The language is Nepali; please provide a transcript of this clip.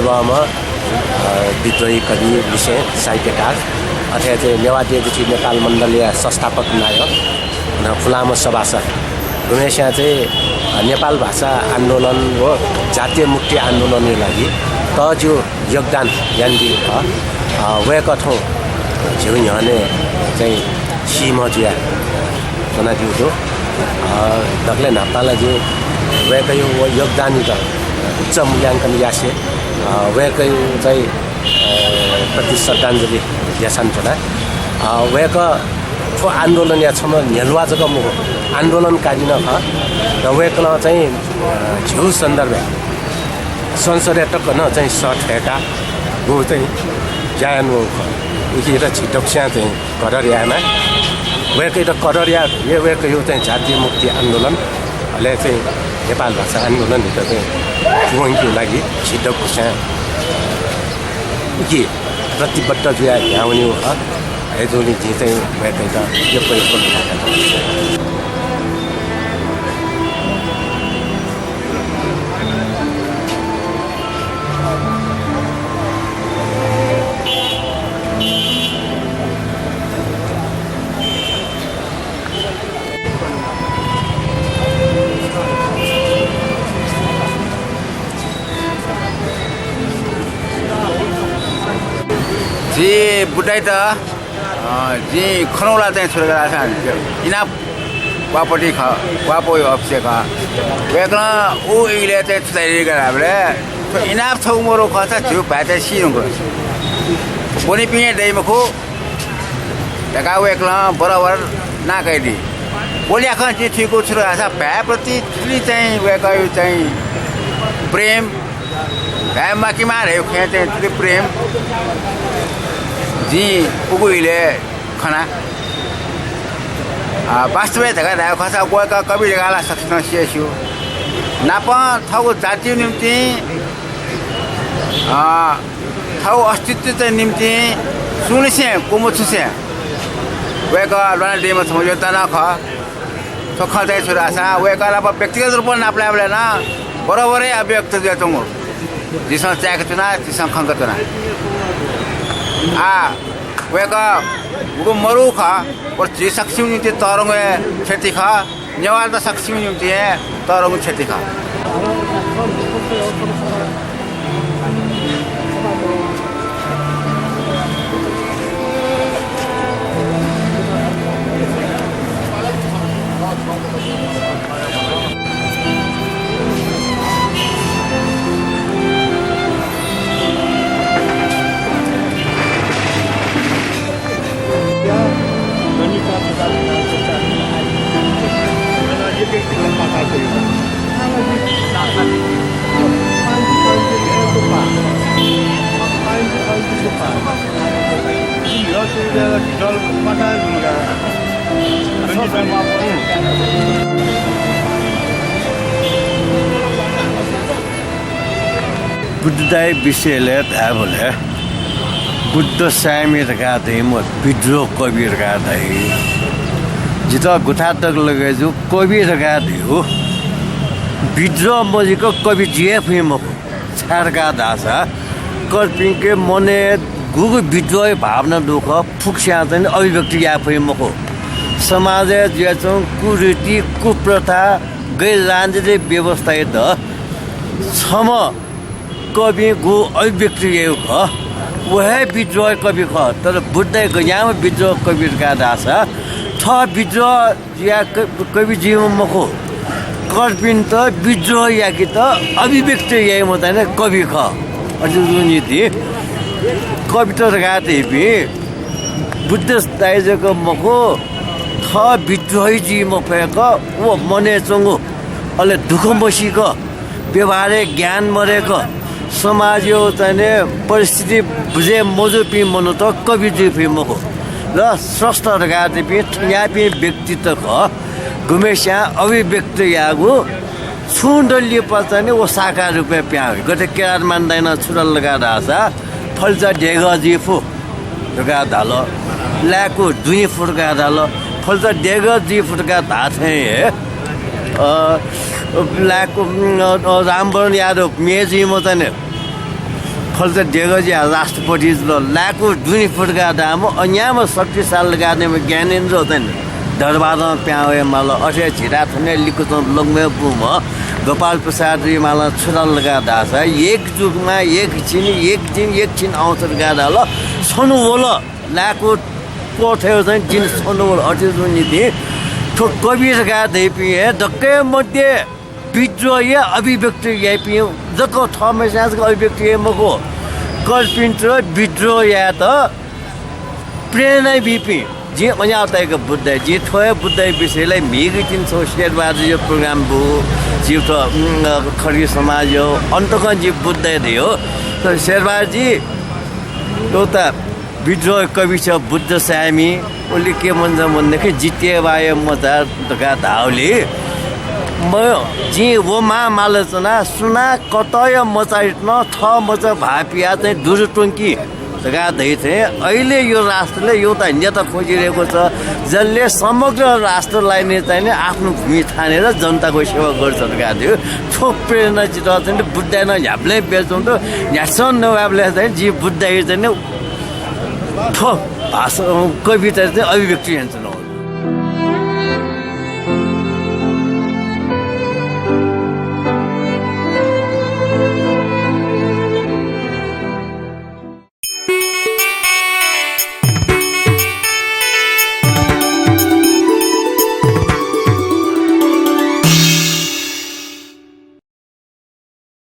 नेवामा विद्रोही कवि विषय साहित्यकार अथवा चाहिँ नेवादेवजी नेपाल मण्डलीय संस्थापक नायक फुलामो सभासद गुमेसिया चाहिँ नेपाल भाषा आन्दोलन हो जातीय मुक्ति आन्दोलनका लागि त जो योगदान यान्दी वेक ठाउँ झिउ यहाँने चाहिँ सिम जिया तना दिउँदो दक्ले नाप्ताला जो वेक यो योगदान त उच्च मूल्याङ्कन यासे वेक चाहिँ प्रति श्रद्धाञ्जली यासान छोडा वेक ठो आन्दोलन या छम नेलुवा जग्गा मुख आन्दोलनकारी न ख र वेकला चाहिँ झिउ सन्दर्भ संसदीय टक्क न चाहिँ सठेका गो चाहिँ जान हो उखि र छिटोक्स्या चाहिँ कररियामा वेकै त कररिया यो वेक यो चाहिँ जातीय मुक्ति आन्दोलनले चाहिँ नेपाल भाषा आन्दोलनभित्र चाहिँ जुवाङको लागि छिटोक्स्या उखि प्रतिबद्ध जुया ल्याउने हो हेजोली चाहिँ वेकै त यो प्रयोग गर्नु जी बुढाइ त जी खनौला चाहिँ छोडेर इनाप वापट्टि वापो अफिसे ख वेक्न ऊ इले चाहिँ छुटाइरहेको हामीले इनाप छौ मरो खस झिउ भाइ सिनुको बोनी पिने दैमा खो ढका वेक्न बराबर नाकाइदि बोली आख चाहिँ ठिकको छुरो आछ भ्याप्रति ठुली चाहिँ वेक चाहिँ प्रेम भ्या माकीमा रह्यो खे चाहिँ ठुली प्रेम जी उगुइले खना वास्तवै धगा धायो खसा गएका कवि गाला सक्न सिएछु नाप थाउ जातीय निम्ति थाउ अस्तित्व निम्ति सुनिसे कुमुछुसे वेका लना डेमा समझो तना ख तो खदै छोरा सा वेका ला व्यक्तिगत रूपमा नाप्लाले न बराबरै अभिव्यक्त दिएको म जिसँग चाहेको चुना जिसँग खङ्ग चुना वेका उगो मरु खा और जे सक्षम निम्ति तरंग क्षति खा नेवार त सक्षम निम्ति तरंग क्षति खा बुद्धदाय विषयले थाहा बोले बुद्ध सामीर गाथे म विद्रोह कविर गाथे जित गुथा तक लगे जो कविर गाथे हो विद्रोह मजिको कवि जिएफ म छाड गा दासा कर्पिङ के मने गुगु विद्रोह भावना दुख फुक्स्या चाहिँ अभिव्यक्ति आफै मको समाज ज्याचौं कुरीति कुप्रथा गैर राजनीतिक व्यवस्था त छम कवि गु अभिव्यक्ति ख वह विद्रोह कवि ख तर बुद्धको यहाँ विद्रोह कवि का दासा छ विद्रोह या कवि जीव मको कर्पिन त विद्रोह या कि त अभिव्यक्ति यही मताने कवि ख अझुनीति कविता गाते भी बुद्ध दाइजको मको थ विद्रोही जी मफेक वो मने चंगो अले दुख बसीको व्यवहार ज्ञान मरेको समाज यो चाहिँ परिस्थिति बुझे मजो पि मनो त कवि जी पि मको र स्रष्ट गाते पि यहाँ पि व्यक्तित्व गुमेस्या अभिव्यक्त यागु छुण्डल्य पचाने वो साकार रुपे प्या गते केरार मान्दैन छुरल लगा दासा फल्चा ढेगा जिफु लगा दालो लाको दुई फुटका दालो फल्चा ढेगा जी फुटका धाथे लाको रामवरण यादव मेजी मताने फल्त डेगजी राष्ट्रपति लाको दुनी फुटका दाम अन्याम 70 साल लगाने में ज्ञानेन्द्र होता है दरबार में प्यावे माला अठे छिरा थने लिखो तो लोग में बुम गोपाल प्रसाद जी माला छुरा लगा दास एक जुग में एक चिन अवसर लगा डालो सोनु बोलो लाको कोठे होता है जिन सोनु बोलो अठे जुनी थी तो कबीर का दे पिए दक्के मध्य विद्रोह ये अभिव्यक्ति ये पिए जको थमे सास को अभिव्यक्ति ये मको कल्पिन्ट विद्रोह या तो प्रेरणा बीपी जी मजा आता है कि बुद्ध जी थोड़े बुद्ध विषयलाई मिगी चिन सोशल यो प्रोग्राम बो जीव तो खरी समाज हो अंतक जी बुद्ध दियो तो शेरबार जी तो त विद्रोह कवि छ बुद्ध सामी ओली के मन भन्दाखेरि जिते वाय मजा तका धाउले म जी वो मा मालचना सुना कतय मचाइट्न थ मचा भापिया चाहिँ दुरुटुङ्की तका दै थिए अहिले यो राष्ट्रले एउटा नेता खोजिरहेको छ जसले समग्र राष्ट्रलाई नै चाहिँ आफ्नो भूमि ठानेर जनताको सेवा गर्छ तका थियो थोक प्रेरणा चित्र चाहिँ बुद्ध न झ्याप्लै बेल्छौँ त न्यासन नभएले चाहिँ जी बुद्ध चाहिँ थोक भाषा कविता चाहिँ अभिव्यक्ति हुन्छ